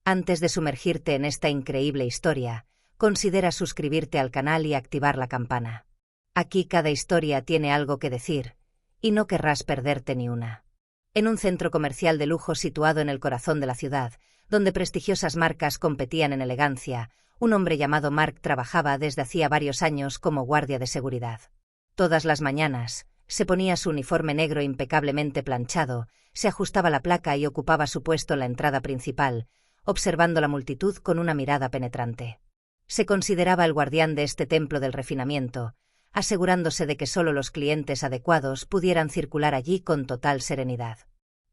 Antes de sumergirte en esta increíble historia, considera suscribirte al canal y activar la campana. Aquí cada historia tiene algo que decir, y no querrás perderte ni una. En un centro comercial de lujo situado en el corazón de la ciudad, donde prestigiosas marcas competían en elegancia, un hombre llamado Mark trabajaba desde hacía varios años como guardia de seguridad. Todas las mañanas, se ponía su uniforme negro impecablemente planchado, se ajustaba la placa y ocupaba su puesto en la entrada principal, observando la multitud con una mirada penetrante. Se consideraba el guardián de este templo del refinamiento, asegurándose de que solo los clientes adecuados pudieran circular allí con total serenidad.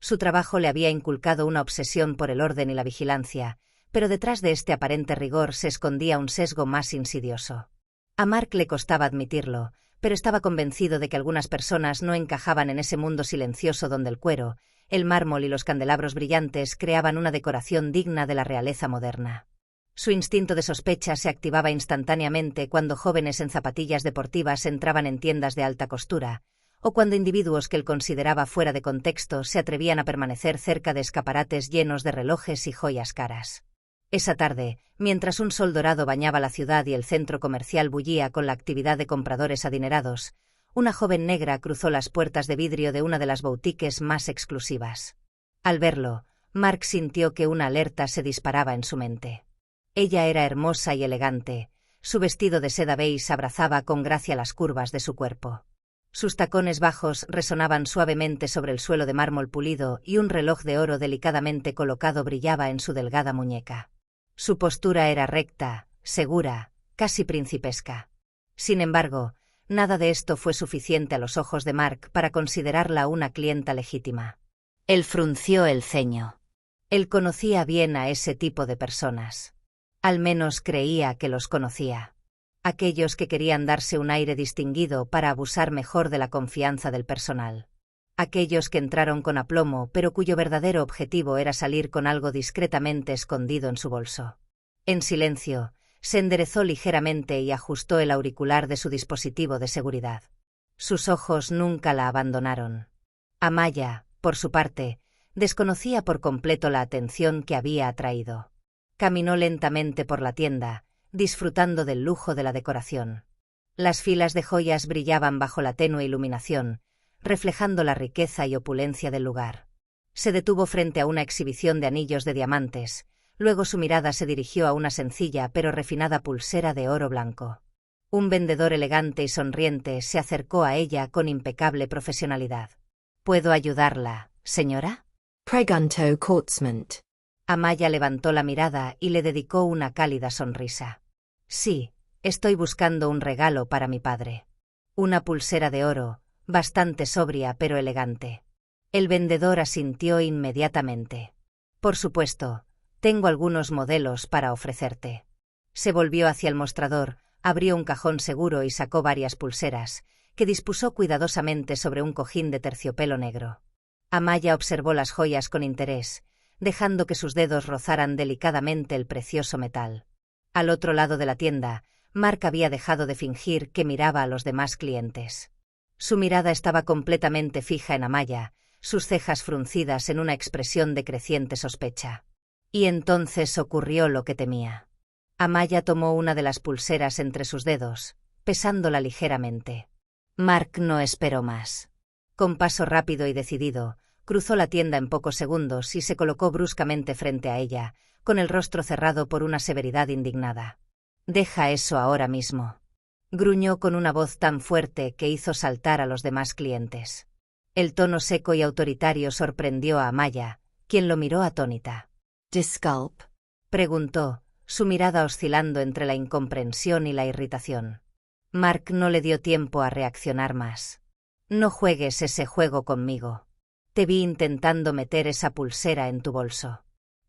Su trabajo le había inculcado una obsesión por el orden y la vigilancia, pero detrás de este aparente rigor se escondía un sesgo más insidioso. A Mark le costaba admitirlo, pero estaba convencido de que algunas personas no encajaban en ese mundo silencioso donde el cuero, el mármol y los candelabros brillantes creaban una decoración digna de la realeza moderna. Su instinto de sospecha se activaba instantáneamente cuando jóvenes en zapatillas deportivas entraban en tiendas de alta costura, o cuando individuos que él consideraba fuera de contexto se atrevían a permanecer cerca de escaparates llenos de relojes y joyas caras. Esa tarde, mientras un sol dorado bañaba la ciudad y el centro comercial bullía con la actividad de compradores adinerados, una joven negra cruzó las puertas de vidrio de una de las boutiques más exclusivas. Al verlo, Mark sintió que una alerta se disparaba en su mente. Ella era hermosa y elegante, su vestido de seda beige abrazaba con gracia las curvas de su cuerpo. Sus tacones bajos resonaban suavemente sobre el suelo de mármol pulido y un reloj de oro delicadamente colocado brillaba en su delgada muñeca. Su postura era recta, segura, casi principesca. Sin embargo, nada de esto fue suficiente a los ojos de Mark para considerarla una clienta legítima. Él frunció el ceño. Él conocía bien a ese tipo de personas. Al menos creía que los conocía. Aquellos que querían darse un aire distinguido para abusar mejor de la confianza del personal. Aquellos que entraron con aplomo pero cuyo verdadero objetivo era salir con algo discretamente escondido en su bolso. En silencio, se enderezó ligeramente y ajustó el auricular de su dispositivo de seguridad. Sus ojos nunca la abandonaron. Amaya, por su parte, desconocía por completo la atención que había atraído. Caminó lentamente por la tienda, disfrutando del lujo de la decoración. Las filas de joyas brillaban bajo la tenue iluminación, reflejando la riqueza y opulencia del lugar. Se detuvo frente a una exhibición de anillos de diamantes, luego su mirada se dirigió a una sencilla pero refinada pulsera de oro blanco. Un vendedor elegante y sonriente se acercó a ella con impecable profesionalidad. ¿Puedo ayudarla, señora? Preguntó Courtsmont. Amaya levantó la mirada y le dedicó una cálida sonrisa. Sí, estoy buscando un regalo para mi padre. Una pulsera de oro, bastante sobria pero elegante. El vendedor asintió inmediatamente. Por supuesto, tengo algunos modelos para ofrecerte. Se volvió hacia el mostrador, abrió un cajón seguro y sacó varias pulseras, que dispuso cuidadosamente sobre un cojín de terciopelo negro. Amaya observó las joyas con interés, dejando que sus dedos rozaran delicadamente el precioso metal. Al otro lado de la tienda, Mark había dejado de fingir que miraba a los demás clientes. Su mirada estaba completamente fija en Amaya, sus cejas fruncidas en una expresión de creciente sospecha. Y entonces ocurrió lo que temía. Amaya tomó una de las pulseras entre sus dedos, pesándola ligeramente. Mark no esperó más. Con paso rápido y decidido, cruzó la tienda en pocos segundos y se colocó bruscamente frente a ella, con el rostro cerrado por una severidad indignada. «Deja eso ahora mismo», gruñó con una voz tan fuerte que hizo saltar a los demás clientes. El tono seco y autoritario sorprendió a Amaya, quien lo miró atónita. «Disculp», preguntó, su mirada oscilando entre la incomprensión y la irritación. Mark no le dio tiempo a reaccionar más. «No juegues ese juego conmigo. Te vi intentando meter esa pulsera en tu bolso».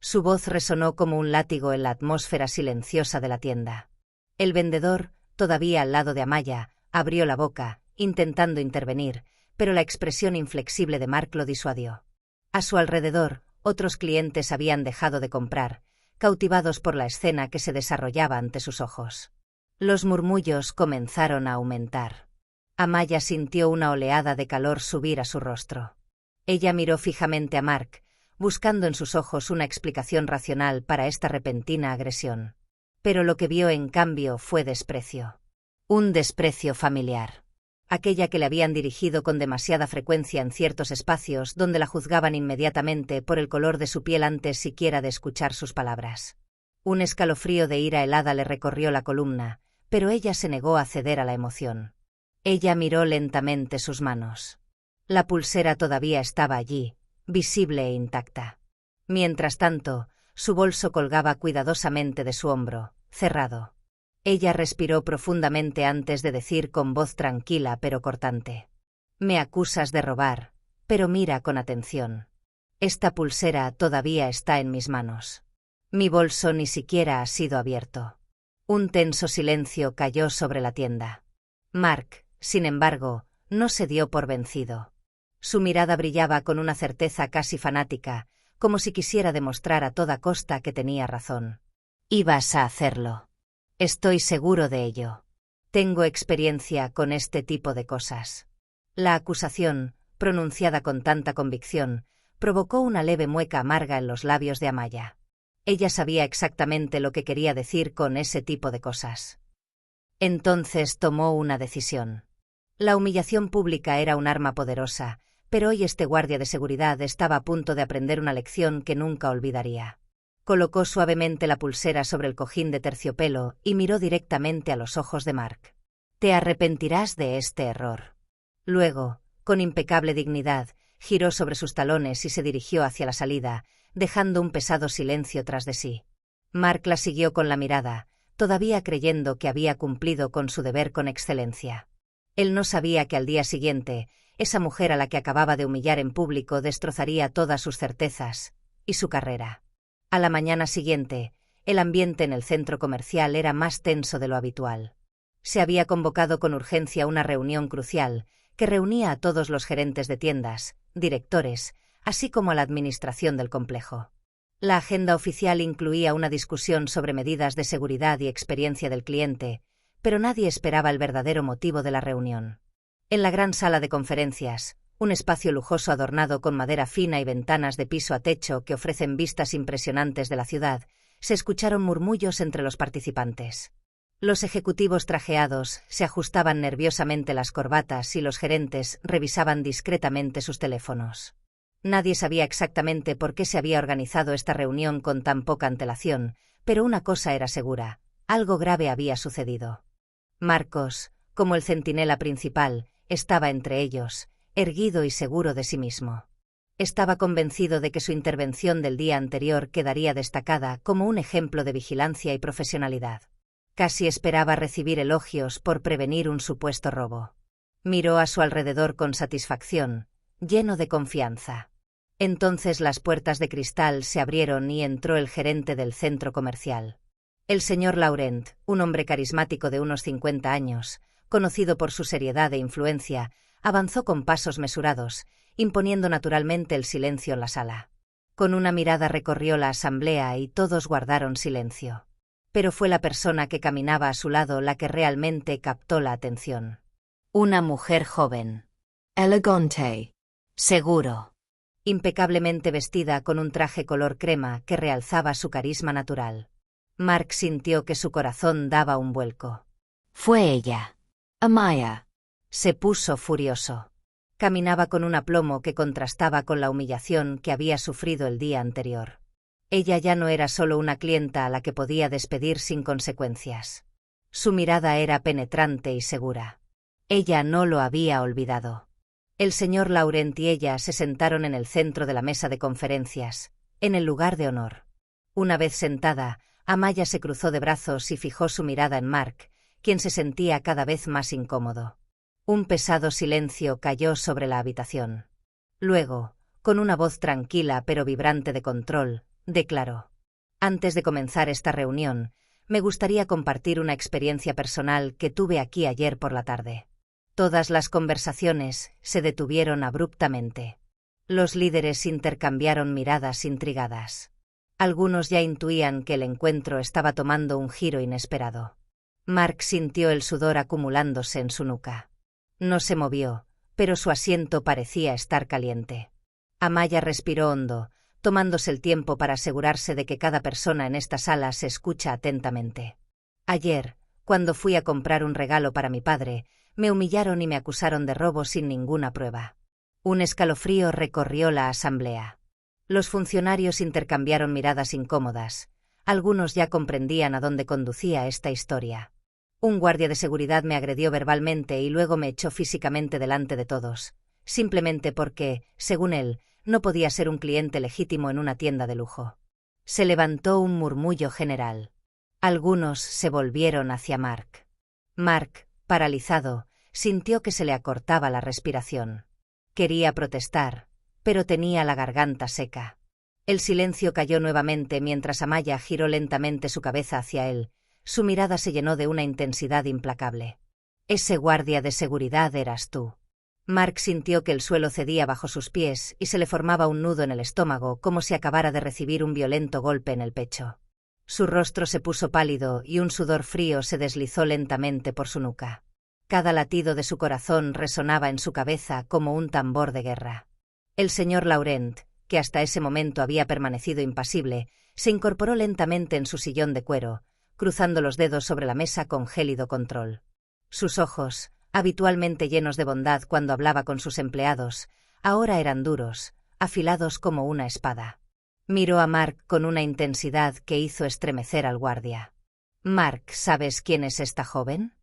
Su voz resonó como un látigo en la atmósfera silenciosa de la tienda. El vendedor, todavía al lado de Amaya, abrió la boca, intentando intervenir, pero la expresión inflexible de Mark lo disuadió. A su alrededor, otros clientes habían dejado de comprar, cautivados por la escena que se desarrollaba ante sus ojos. Los murmullos comenzaron a aumentar. Amaya sintió una oleada de calor subir a su rostro. Ella miró fijamente a Mark, buscando en sus ojos una explicación racional para esta repentina agresión. Pero lo que vio en cambio fue desprecio. Un desprecio familiar. Aquella que le habían dirigido con demasiada frecuencia en ciertos espacios donde la juzgaban inmediatamente por el color de su piel antes siquiera de escuchar sus palabras. Un escalofrío de ira helada le recorrió la columna, pero ella se negó a ceder a la emoción. Ella miró lentamente sus manos. La pulsera todavía estaba allí, visible e intacta. Mientras tanto, su bolso colgaba cuidadosamente de su hombro, cerrado. Ella respiró profundamente antes de decir con voz tranquila pero cortante: «Me acusas de robar, pero mira con atención. Esta pulsera todavía está en mis manos. Mi bolso ni siquiera ha sido abierto». Un tenso silencio cayó sobre la tienda. Mark, sin embargo, no se dio por vencido. Su mirada brillaba con una certeza casi fanática, como si quisiera demostrar a toda costa que tenía razón. «Ibas a hacerlo. Estoy seguro de ello. Tengo experiencia con este tipo de cosas». La acusación, pronunciada con tanta convicción, provocó una leve mueca amarga en los labios de Amaya. Ella sabía exactamente lo que quería decir con ese tipo de cosas. Entonces tomó una decisión. La humillación pública era un arma poderosa, pero hoy este guardia de seguridad estaba a punto de aprender una lección que nunca olvidaría. Colocó suavemente la pulsera sobre el cojín de terciopelo y miró directamente a los ojos de Mark. «Te arrepentirás de este error». Luego, con impecable dignidad, giró sobre sus talones y se dirigió hacia la salida, dejando un pesado silencio tras de sí. Mark la siguió con la mirada, todavía creyendo que había cumplido con su deber con excelencia. Él no sabía que al día siguiente, esa mujer a la que acababa de humillar en público destrozaría todas sus certezas y su carrera. A la mañana siguiente, el ambiente en el centro comercial era más tenso de lo habitual. Se había convocado con urgencia una reunión crucial que reunía a todos los gerentes de tiendas, directores, así como a la administración del complejo. La agenda oficial incluía una discusión sobre medidas de seguridad y experiencia del cliente, pero nadie esperaba el verdadero motivo de la reunión. En la gran sala de conferencias, un espacio lujoso adornado con madera fina y ventanas de piso a techo que ofrecen vistas impresionantes de la ciudad, se escucharon murmullos entre los participantes. Los ejecutivos trajeados se ajustaban nerviosamente las corbatas y los gerentes revisaban discretamente sus teléfonos. Nadie sabía exactamente por qué se había organizado esta reunión con tan poca antelación, pero una cosa era segura: algo grave había sucedido. Marcos, como el centinela principal, estaba entre ellos, erguido y seguro de sí mismo. Estaba convencido de que su intervención del día anterior quedaría destacada como un ejemplo de vigilancia y profesionalidad. Casi esperaba recibir elogios por prevenir un supuesto robo. Miró a su alrededor con satisfacción, lleno de confianza. Entonces las puertas de cristal se abrieron y entró el gerente del centro comercial. El señor Laurent, un hombre carismático de unos 50 años, conocido por su seriedad e influencia, avanzó con pasos mesurados, imponiendo naturalmente el silencio en la sala. Con una mirada recorrió la asamblea y todos guardaron silencio. Pero fue la persona que caminaba a su lado la que realmente captó la atención. Una mujer joven. Elegante. Seguro. Impecablemente vestida con un traje color crema que realzaba su carisma natural. Mark sintió que su corazón daba un vuelco. Fue ella. Amaya. Se puso furioso. Caminaba con un aplomo que contrastaba con la humillación que había sufrido el día anterior. Ella ya no era solo una clienta a la que podía despedir sin consecuencias. Su mirada era penetrante y segura. Ella no lo había olvidado. El señor Laurent y ella se sentaron en el centro de la mesa de conferencias, en el lugar de honor. Una vez sentada, Amaya se cruzó de brazos y fijó su mirada en Mark, quien se sentía cada vez más incómodo. Un pesado silencio cayó sobre la habitación. Luego, con una voz tranquila pero vibrante de control, declaró: «Antes de comenzar esta reunión, me gustaría compartir una experiencia personal que tuve aquí ayer por la tarde». Todas las conversaciones se detuvieron abruptamente. Los líderes intercambiaron miradas intrigadas. Algunos ya intuían que el encuentro estaba tomando un giro inesperado. Mark sintió el sudor acumulándose en su nuca. No se movió, pero su asiento parecía estar caliente. Amaya respiró hondo, tomándose el tiempo para asegurarse de que cada persona en esta sala se escucha atentamente. Ayer, cuando fui a comprar un regalo para mi padre, me humillaron y me acusaron de robo sin ninguna prueba. Un escalofrío recorrió la asamblea. Los funcionarios intercambiaron miradas incómodas. Algunos ya comprendían a dónde conducía esta historia. Un guardia de seguridad me agredió verbalmente y luego me echó físicamente delante de todos, simplemente porque, según él, no podía ser un cliente legítimo en una tienda de lujo. Se levantó un murmullo general. Algunos se volvieron hacia Mark. Mark, paralizado, sintió que se le acortaba la respiración. Quería protestar, pero tenía la garganta seca. El silencio cayó nuevamente mientras Amaya giró lentamente su cabeza hacia él. Su mirada se llenó de una intensidad implacable. Ese guardia de seguridad eras tú. Mark sintió que el suelo cedía bajo sus pies y se le formaba un nudo en el estómago como si acabara de recibir un violento golpe en el pecho. Su rostro se puso pálido y un sudor frío se deslizó lentamente por su nuca. Cada latido de su corazón resonaba en su cabeza como un tambor de guerra. El señor Laurent, que hasta ese momento había permanecido impasible, se incorporó lentamente en su sillón de cuero, cruzando los dedos sobre la mesa con gélido control. Sus ojos, habitualmente llenos de bondad cuando hablaba con sus empleados, ahora eran duros, afilados como una espada. Miró a Mark con una intensidad que hizo estremecer al guardia. «Mark, ¿sabes quién es esta joven?»,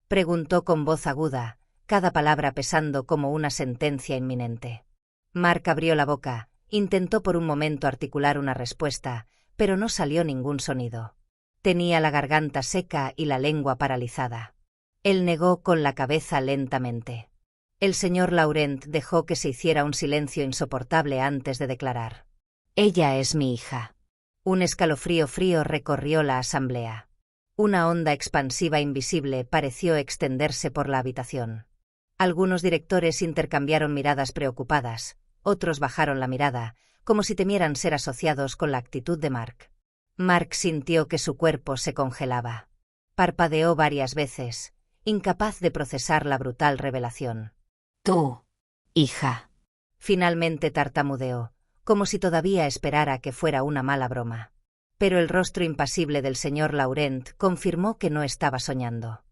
preguntó con voz aguda, cada palabra pesando como una sentencia inminente. Mark abrió la boca, intentó por un momento articular una respuesta, pero no salió ningún sonido. Tenía la garganta seca y la lengua paralizada. Él negó con la cabeza lentamente. El señor Laurent dejó que se hiciera un silencio insoportable antes de declarar. «Ella es mi hija». Un escalofrío frío recorrió la asamblea. Una onda expansiva invisible pareció extenderse por la habitación. Algunos directores intercambiaron miradas preocupadas, otros bajaron la mirada, como si temieran ser asociados con la actitud de Mark. Mark sintió que su cuerpo se congelaba. Parpadeó varias veces, incapaz de procesar la brutal revelación. «Tú, hija». Finalmente tartamudeó, como si todavía esperara que fuera una mala broma. Pero el rostro impasible del señor Laurent confirmó que no estaba soñando.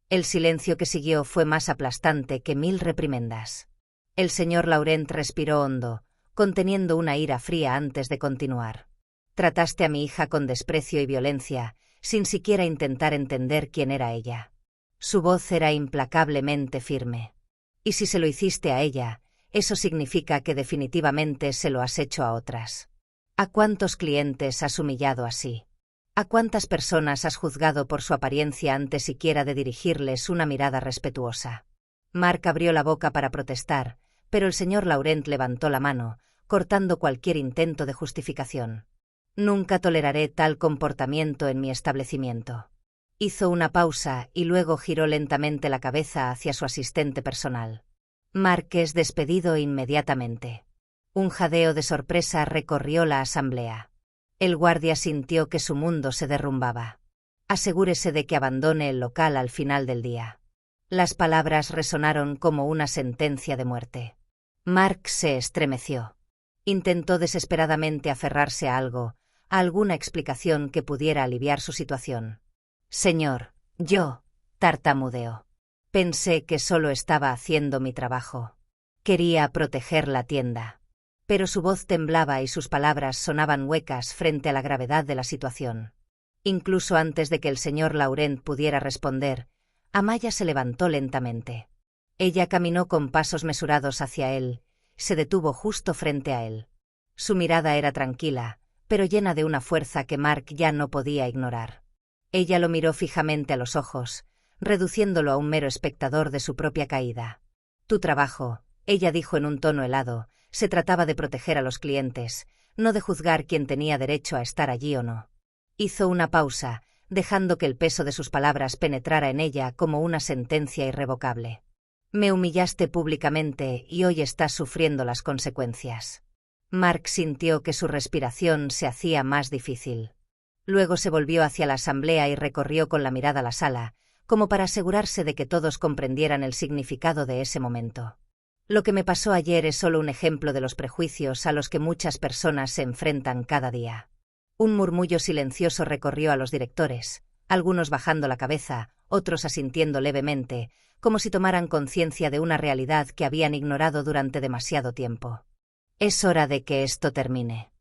El silencio que siguió fue más aplastante que 1000 reprimendas. El señor Laurent respiró hondo, conteniendo una ira fría antes de continuar. «Trataste a mi hija con desprecio y violencia, sin siquiera intentar entender quién era ella». Su voz era implacablemente firme. «Y si se lo hiciste a ella, eso significa que definitivamente se lo has hecho a otras. ¿A cuántos clientes has humillado así? ¿A cuántas personas has juzgado por su apariencia antes siquiera de dirigirles una mirada respetuosa?» Mark abrió la boca para protestar, pero el señor Laurent levantó la mano, cortando cualquier intento de justificación. «Nunca toleraré tal comportamiento en mi establecimiento». Hizo una pausa y luego giró lentamente la cabeza hacia su asistente personal. «Mark es despedido inmediatamente». Un jadeo de sorpresa recorrió la asamblea. El guardia sintió que su mundo se derrumbaba. «Asegúrese de que abandone el local al final del día». Las palabras resonaron como una sentencia de muerte. Mark se estremeció. Intentó desesperadamente aferrarse a algo, a alguna explicación que pudiera aliviar su situación. «Señor, yo», tartamudeó. «Pensé que solo estaba haciendo mi trabajo. Quería proteger la tienda». Pero su voz temblaba y sus palabras sonaban huecas frente a la gravedad de la situación. Incluso antes de que el señor Laurent pudiera responder, Amaya se levantó lentamente. Ella caminó con pasos mesurados hacia él, se detuvo justo frente a él. Su mirada era tranquila, pero llena de una fuerza que Mark ya no podía ignorar. Ella lo miró fijamente a los ojos, reduciéndolo a un mero espectador de su propia caída. «Tu trabajo», ella dijo en un tono helado, se trataba de proteger a los clientes, no de juzgar quién tenía derecho a estar allí o no. Hizo una pausa, dejando que el peso de sus palabras penetrara en ella como una sentencia irrevocable. «Me humillaste públicamente y hoy estás sufriendo las consecuencias». Mark sintió que su respiración se hacía más difícil. Luego se volvió hacia la asamblea y recorrió con la mirada la sala, como para asegurarse de que todos comprendieran el significado de ese momento. Lo que me pasó ayer es solo un ejemplo de los prejuicios a los que muchas personas se enfrentan cada día. Un murmullo silencioso recorrió a los directores, algunos bajando la cabeza, otros asintiendo levemente, como si tomaran conciencia de una realidad que habían ignorado durante demasiado tiempo. Es hora de que esto termine.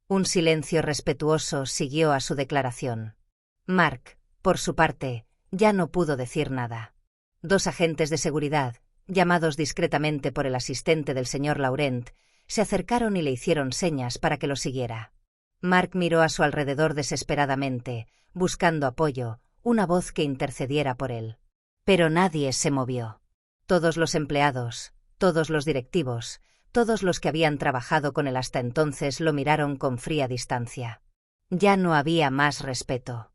Un silencio respetuoso siguió a su declaración. Mark, por su parte, ya no pudo decir nada. 2 agentes de seguridad, llamados discretamente por el asistente del señor Laurent, se acercaron y le hicieron señas para que lo siguiera. Mark miró a su alrededor desesperadamente, buscando apoyo, una voz que intercediera por él. Pero nadie se movió. Todos los empleados, todos los directivos, todos los que habían trabajado con él hasta entonces lo miraron con fría distancia. Ya no había más respeto.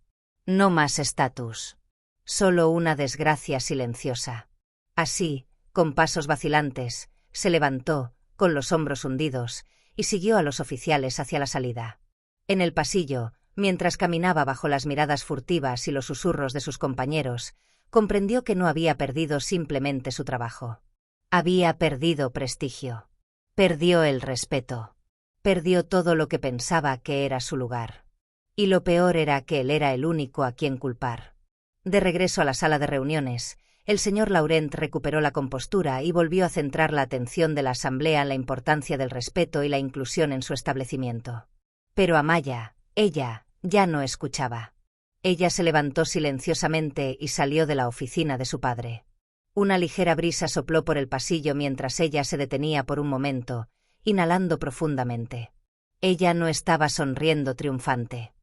No más estatus. Solo una desgracia silenciosa. Así, con pasos vacilantes, se levantó, con los hombros hundidos, y siguió a los oficiales hacia la salida. En el pasillo, mientras caminaba bajo las miradas furtivas y los susurros de sus compañeros, comprendió que no había perdido simplemente su trabajo. Había perdido prestigio. Perdió el respeto. Perdió todo lo que pensaba que era su lugar. Y lo peor era que él era el único a quien culpar. De regreso a la sala de reuniones, el señor Laurent recuperó la compostura y volvió a centrar la atención de la asamblea en la importancia del respeto y la inclusión en su establecimiento. Pero Amaya, ella, ya no escuchaba. Ella se levantó silenciosamente y salió de la oficina de su padre. Una ligera brisa sopló por el pasillo mientras ella se detenía por un momento, inhalando profundamente. Ella no estaba sonriendo triunfante.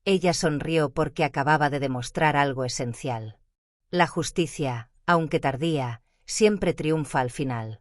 Ella sonrió porque acababa de demostrar algo esencial. La justicia, aunque tardía, siempre triunfa al final.